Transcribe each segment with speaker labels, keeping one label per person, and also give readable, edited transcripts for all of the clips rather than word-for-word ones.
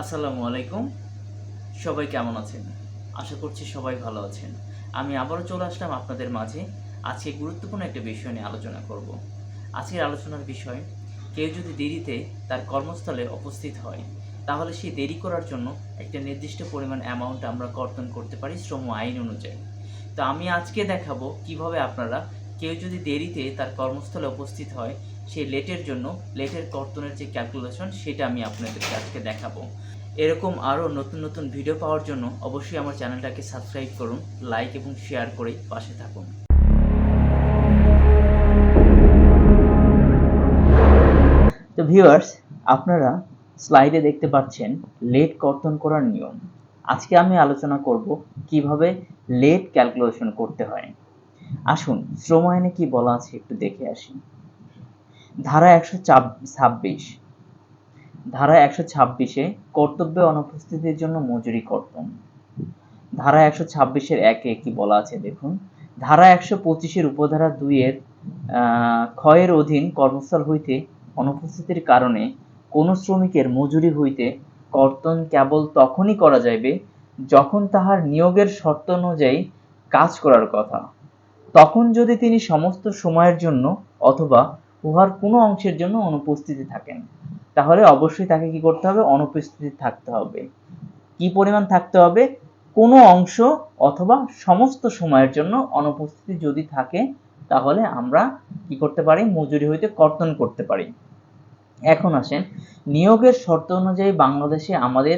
Speaker 1: আসসালামু আলাইকুম। সবাই কেমন আছেন? আশা করছি সবাই ভালো আছেন। আমি আবারও চলে আসলাম আপনাদের মাঝে। আজকে গুরুত্বপূর্ণ একটা বিষয় নিয়ে আলোচনা করব। আজকের আলোচনার বিষয়, কেউ যদি দেরিতে তার কর্মস্থলে উপস্থিত হয়, তাহলে সেই দেরি করার জন্য একটা নির্দিষ্ট পরিমাণ অ্যামাউন্ট আমরা কর্তন করতে পারি শ্রম আইন অনুযায়ী। তো আমি আজকে দেখাবো কিভাবে আপনারা কেউ যদি দেরিতে তার কর্মস্থলে উপস্থিত হয়, সেই লেটের কর্তনের যে ক্যালকুলেশন সেটা আমি আপনাদেরকে আজকে দেখাবো। এরকম আরও নতুন নতুন ভিডিও পাওয়ার জন্য অবশ্যই আমার চ্যানেলটাকে সাবস্ক্রাইব করুন, লাইক এবং শেয়ার করে পাশে থাকুন। তো ভিউয়ার্স, আপনারা স্লাইডে দেখতে পাচ্ছেন লেট কর্তন করার নিয়ম। আজকে আমি আলোচনা করব কিভাবে লেট ক্যালকুলেশন করতে হয়। আসুন শ্রম আইনে কি বলা আছে একটু দেখে আসি। ধারা 126 কর্তব্যে অনুপস্থিতির জন্য মজুরি কর্তন। ধারা 126-এর 1-এ কি বলা আছে দেখুন। ধারা 125-এর উপধারা 2-এর ক্ষয়ের অধীন কর্মস্থল হইতে অনুপস্থিতির কারণে কোন শ্রমিকের মজুরি হইতে কর্তন কেবল তখনই করা যাইবে যখন তাহার নিয়োগের শর্ত অনুযায়ী কাজ করার কথা, তখন যদি তিনি সমস্ত সময়ের জন্য অথবা উহার কোনো অংশের জন্য অনুপস্থিতি থাকেন, তাহলে অবশ্যই তাকে কি করতে হবে? অনুপস্থিতি থাকতে হবে। কি পরিমাণ থাকতে হবে? কোনো অংশ অথবা সমস্ত সময়ের জন্য অনুপস্থিতি যদি থাকে, তাহলে আমরা কি করতে পারি? মজুরি হইতে কর্তন করতে পারি। এখন আসেন, নিয়োগের শর্ত অনুযায়ী বাংলাদেশে আমাদের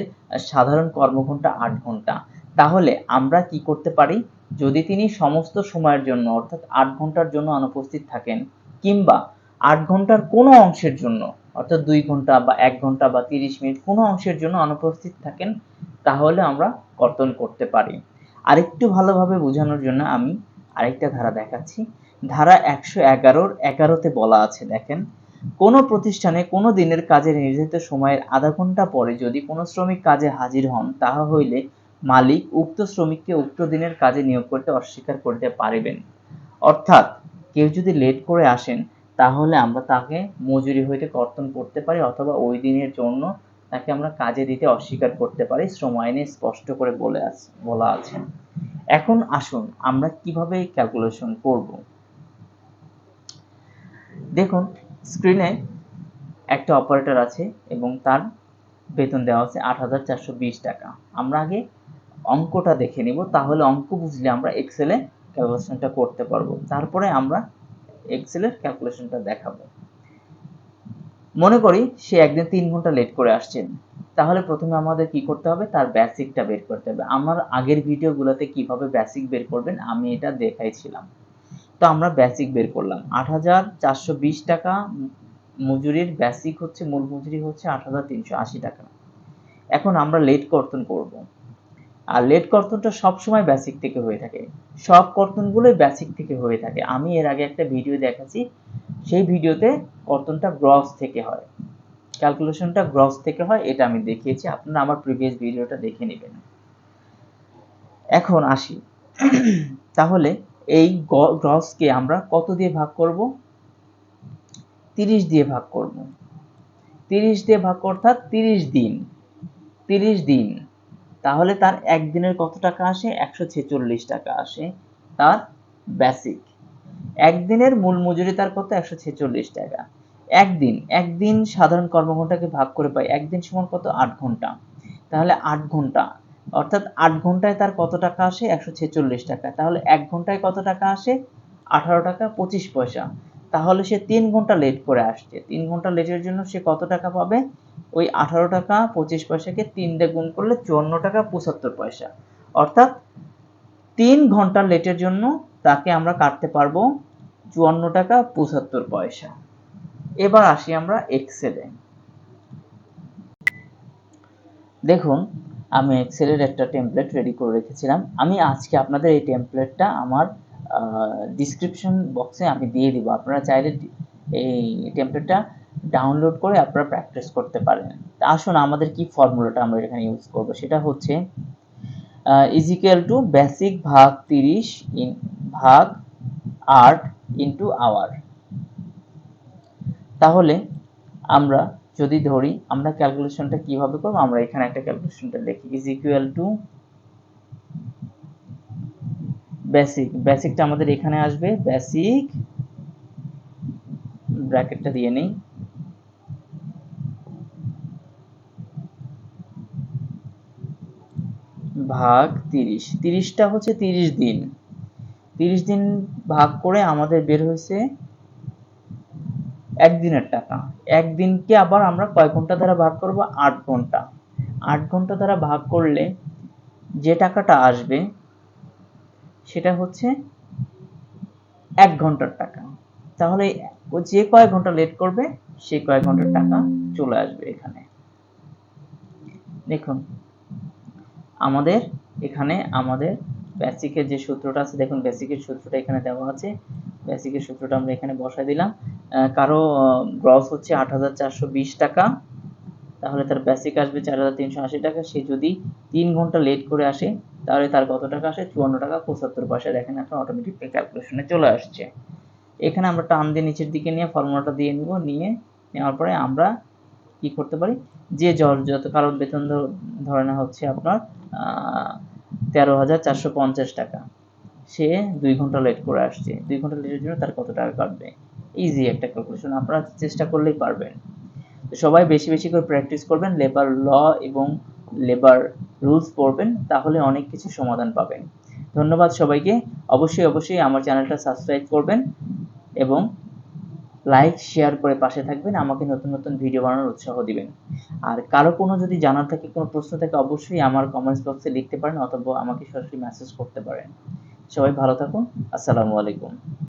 Speaker 1: সাধারণ কর্মঘণ্টা 8 ঘন্টা। তাহলে আমরা কি করতে পারি? যদি তিনি সমস্ত সময়ের জন্য অর্থাৎ 8 ঘন্টার জন্য অনুপস্থিত থাকেন, কিংবা 8 ঘন্টার কোনো অংশের জন্য অর্থাৎ 2 ঘন্টা বা 1 ঘন্টা বা 30 মিনিট কোনো অংশের জন্য অনুপস্থিত থাকেন, তাহলে আমরা কর্তন করতে পারি। আরেকটু ভালোভাবে বোঝানোর জন্য আমি আরেকটা ধারা দেখাচ্ছি। ধারা 111-তে বলা আছে, দেখেন, কোন প্রতিষ্ঠানে কোন দিনের কাজের নির্ধারিত সময়ের আধা ঘন্টা পরে যদি কোনো শ্রমিক কাজে হাজির হন, তাহা হইলে মালিক উক্ত শ্রমিককে উক্ত দিনের কাজে নিয়োগ করতে অস্বীকার করিতে পারিবেন। অর্থাৎ কেউ যদি লেট করে আসেন, তাহলে আমরা তাকে মজুরি হইতে কর্তন করতে পারি, অথবা ওই দিনের জন্য তাকে আমরা কাজে দিতে অস্বীকার করতে পারি। শ্রম আইনে স্পষ্ট করে বলা আছে। এখন আসুন আমরা কিভাবে ক্যালকুলেশন করব। দেখুন, স্ক্রিনে একটা অপারেটর আছে এবং তার বেতন দেওয়া আছে 8,420 টাকা। আমরা আগে অঙ্কটা দেখে নিব, তাহলে অঙ্ক বুঝলে আমরা এক্সেলে ক্যালকুলেশনটা করতে পারবো। তারপরে আমরা এক্সেলের ক্যালকুলেশনটা দেখাবো। মনে করি সে একদিন 3 ঘন্টা লেট করে আসছেন, তাহলে প্রথমে আমাদের কি করতে হবে? তার বেসিকটা বের করতে হবে। আমার আগের ভিডিওগুলোতে কিভাবে বেসিক বের করবেন আমি এটা দেখাইছিলাম। তো আমরা বেসিক বের করলাম। 8,420 টাকা মজুরির বেসিক হচ্ছে, মূল মজুরি হচ্ছে 8,380 টাকা। এখন আমরা লেট কর্তন করব। আর লেট কর্তনটা সবসময় বেসিক থেকে হয়ে থাকে, সব কর্তনগুলোই বেসিক থেকে হয়ে থাকে। আমি এর আগে একটা ভিডিও দেখাচ্ছি, সেই ভিডিওতে কর্তনটা গ্রস থেকে হয়, ক্যালকুলেশনটা গ্রস থেকে হয়, এটা আমি দেখিয়েছি। আপনারা আমার প্রিভিয়াস ভিডিওটা দেখে নেবেন। এখন আসি, তাহলে এই গ্রসকে আমরা কত দিয়ে ভাগ করব? 30 দিয়ে ভাগ করব। 30 দিয়ে ভাগ অর্থাৎ 30 দিন। 30 দিন, তাহলে তার একদিনের কত টাকা আসে? 146 টাকা আসে তার বেসিক। একদিনের মূল মজুরি তার কত? 146 টাকা। একদিন সাধারণ কর্মঘণ্টাকে ভাগ করে পাই, একদিন সমান কত? 8 ঘন্টা। তাহলে 8 ঘন্টা অর্থাৎ 8 ঘন্টায় তার কত টাকা আসে? 146 টাকা। তাহলে 1 ঘন্টায় কত টাকা আসে? 18 টাকা 25 পয়সা। তাহলে সে 3 ঘন্টা লেট করে আসছে। 3 ঘন্টা লেটের জন্য সে কত টাকা পাবে? ওই 18 টাকা 25 পয়সাকে 3 দিয়ে গুণ করলে 54 টাকা 75 পয়সা। অর্থাৎ 3 ঘন্টা লেটের জন্য তাকে আমরা কাটতে পারবো 54 টাকা 75 পয়সা। এবার আসি আমরা এক্সেলে। দেখুন, আমি এক্সেলের একটা টেমপ্লেট রেডি করে রেখেছিলাম। আমি আজকে আপনাদের এই টেমপ্লেটটা আমার ডিসক্রিপশন বক্সে আমি দিয়ে দিব। আপনারা চাইলে এই টেমপ্লেটটা ডাউনলোড করে আপনারা প্র্যাকটিস করতে পারেন। আসুন আমাদের কি ফর্মুলাটা আমরা এখানে ইউজ করব, সেটা হচ্ছে ইজিক্যাল টু বেসিক ভাগ 30 ভাগ 8 ইন্টু আওয়ার। তাহলে আমরা যদি ধরি আমরা ক্যালকুলেশনটা কিভাবে করব, আমরা এখানে একটা ক্যালকুলেশনটা লিখি ইজ ইকুয়াল টু বেসিকটা আমাদের এখানে আসবে, বেসিক ব্র্যাকেটটা দিয়ে নেই, ভাগ 30। 30টা হচ্ছে 30 দিন, 30 দিন ভাগ করে আমাদের বের হয়েছে একদিনের টাকা। একদিনকে আবার আমরা কয় ঘন্টা দ্বারা ভাগ করব, 8 ঘন্টা। 8 ঘন্টা দ্বারা ভাগ করলে যে টাকাটা আসবে সেটা হচ্ছে 1 ঘন্টার টাকা। তাহলে ও যে কয় ঘন্টা লেট করবে সে কয় ঘন্টার টাকা চলে আসবে এখানে। দেখুন আমাদের এখানে আমাদের বেসিকের যে সূত্রটা আছে, দেখুন বেসিকের সূত্রটা এখানে দেওয়া আছে, বেসিকের সূত্রটা আমরা এখানে বসাই দিলাম। কারো গ্রস হচ্ছে 8,420 টাকা, তাহলে তার বেসিক আসবে 4,380 টাকা। সে যদি 3 ঘন্টা লেট করে আসে তাহলে তার কত টাকা আসে, 54 টাকা 75 পয়সা। দেখেন এখন অটোমেটিক ক্যালকুলেশনে চলে আসছে। এখানে আমরা টান দিয়ে নিচের দিকে নিয়ে ফর্মুলাটা দিয়ে নিব, নেওয়ার পরে আমরা কি করতে পারি, যে যত কারণ বেতন ধরে নেওয়া হচ্ছে আপনার 13,450 টাকা, সে 2 ঘন্টা লেট করে আসছে, 2 ঘন্টা লেটের জন্য তার কত টাকা কাটবে। ইজি একটা ক্যালকুলেশন, আপনারা চেষ্টা করলেই পারবেন। সবাই বেশি বেশি করে প্র্যাকটিস করবেন, লেবার ল এবং লেবার রুলস পড়বেন, তাহলে অনেক কিছু সমাধান পাবেন। ধন্যবাদ সবাইকে। অবশ্যই আমার চ্যানেলটা সাবস্ক্রাইব করবেন এবং লাইক শেয়ার করে পাশে থাকবেন, আমাকে নতুন নতুন ভিডিও বানানোর উৎসাহ দিবেন। আর কারো কোনো যদি জানার থাকে, কোনো প্রশ্ন থাকে, অবশ্যই আমার কমেন্টস বক্সে লিখতে পারেন অথবা আমাকে সরাসরি মেসেজ করতে পারেন। সবাই ভালো থাকুন। আসসালামু আলাইকুম।